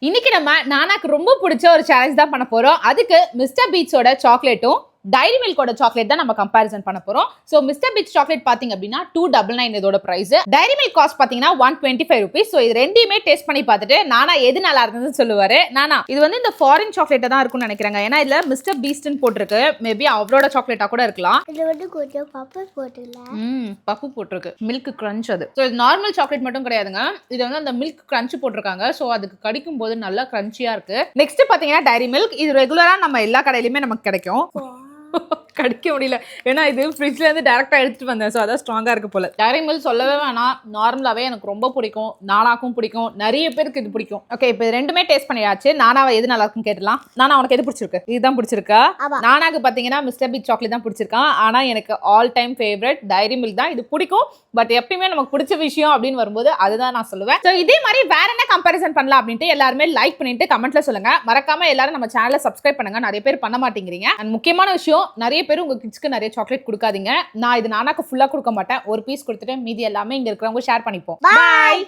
இன்னைக்கு நம்ம நானாக்கு ரொம்ப பிடிச்ச ஒரு சேலஞ்ச் தான் பண்ண போறோம். அதுக்கு மிஸ்டர் பீட்ஸோட சாக்லேட்டும் டைரி மில்கோட சாக்லேட் தான் நம்ம கம்பேரிசன் பண்ண போறோம். சோ மிஸ்டர் பீட்ஸ் சாக்லேட் பாத்தீங்க அப்படின்னா 299 இதோட பிரைஸ். டைரி மில்க் காஸ்ட் பாத்தீங்கன்னா 125 ரூபீஸ். சோ இது ரெண்டையுமே டேஸ்ட் பண்ணி பார்த்துட்டு நானா எது நல்லா இருந்ததுன்னு சொல்லுவாரு. நானா இது வந்து இந்த ஃபாரின் சாக்லேட்டா தான் இருக்கும்னு நினைக்கிறேங்க. ஏன்னா இதுல மிஸ்டர் பீஸ்ட்னு போட்டிருக்கு. மேபி அவரோட சாக்லேட்டா கூட இருக்கலாம். இது வந்து கொஞ்சம் பப்பு போட்டுல. பப்பு போட்டிருக்கு. மில்க் கிரன்ச் அது. சோ இது நார்மல் சாக்லேட் மட்டும் கிடையாதுங்க. இது வந்து அந்த மில்க் கிரன்ச் போட்டிருக்காங்க. சோ அதுக்கு கடிக்கும் போது நல்லா கிரன்ச்சியா இருக்கு. நெக்ஸ்ட் பாத்தீங்கன்னா டைரி மில்க். இது ரெகுலரா நம்ம எல்லா கடையிலுமே நமக்கு கிடைக்கும். கடிக்க முடியல ஏன்னா இது ஃப்ரிட்ஜ்ல இருந்து டைரக்டா எடுத்துட்டு வந்தேன். சோ அதான் ஸ்ட்ராங்கா இருக்கு போல. டைரி மில்க் சொல்லவே வேணாம். நார்மலாவே எனக்கு ரொம்ப பிடிக்கும். நானாக்கும் பிடிக்கும். நிறைய பேருக்கு இது பிடிக்கும். ஓகே இப்போ ரெண்டுமே டேஸ்ட் பண்ணியாச்சு. நானாவை எது நல்லா இருக்குன்னு கேட்டலாம். நானா உனக்கு எது பிடிச்சிருக்கு? இதுதான் பிடிச்சிருக்கா? நானாக்கு பாத்தீங்கன்னா மிஸ்டர் பீட் சாக்லேட் தான் பிடிச்சிருக்கான். ஆனா எனக்கு all time favourite dairy milk தான். இது பிடிக்கும். பட் எப்பயுமே நமக்கு பிடிச்ச விஷயம் அப்படின்னு வரும்போது அதுதான் நான் சொல்லுவேன். சோ இதே மாதிரி வேற என்ன கம்பேரிசன் பண்ணலாம் அப்படின்ட்டு எல்லாருமே லைக் பண்ணிட்டு கமெண்ட்ல சொல்லுங்க. மறக்காம எல்லாரும் நம்ம சேனலை சப்ஸ்கிரைப் பண்ணுங்க. நிறைய பேர் பண்ண மாட்டேங்கிறீங்க. அண்ட் முக்கியமான விஷயம், நிறைய பேர் உங்க கிட்ஸ்க்கு நிறைய சாக்லேட் கொடுக்காதீங்க. நான் இது நானாக்கு ஃபுல்லா கொடுக்க மாட்டேன். ஒரு பீஸ் கொடுத்துட்டு மீதி எல்லாமே இங்க இருக்கிறவங்க ஷேர் பண்ணிப்போம். பை.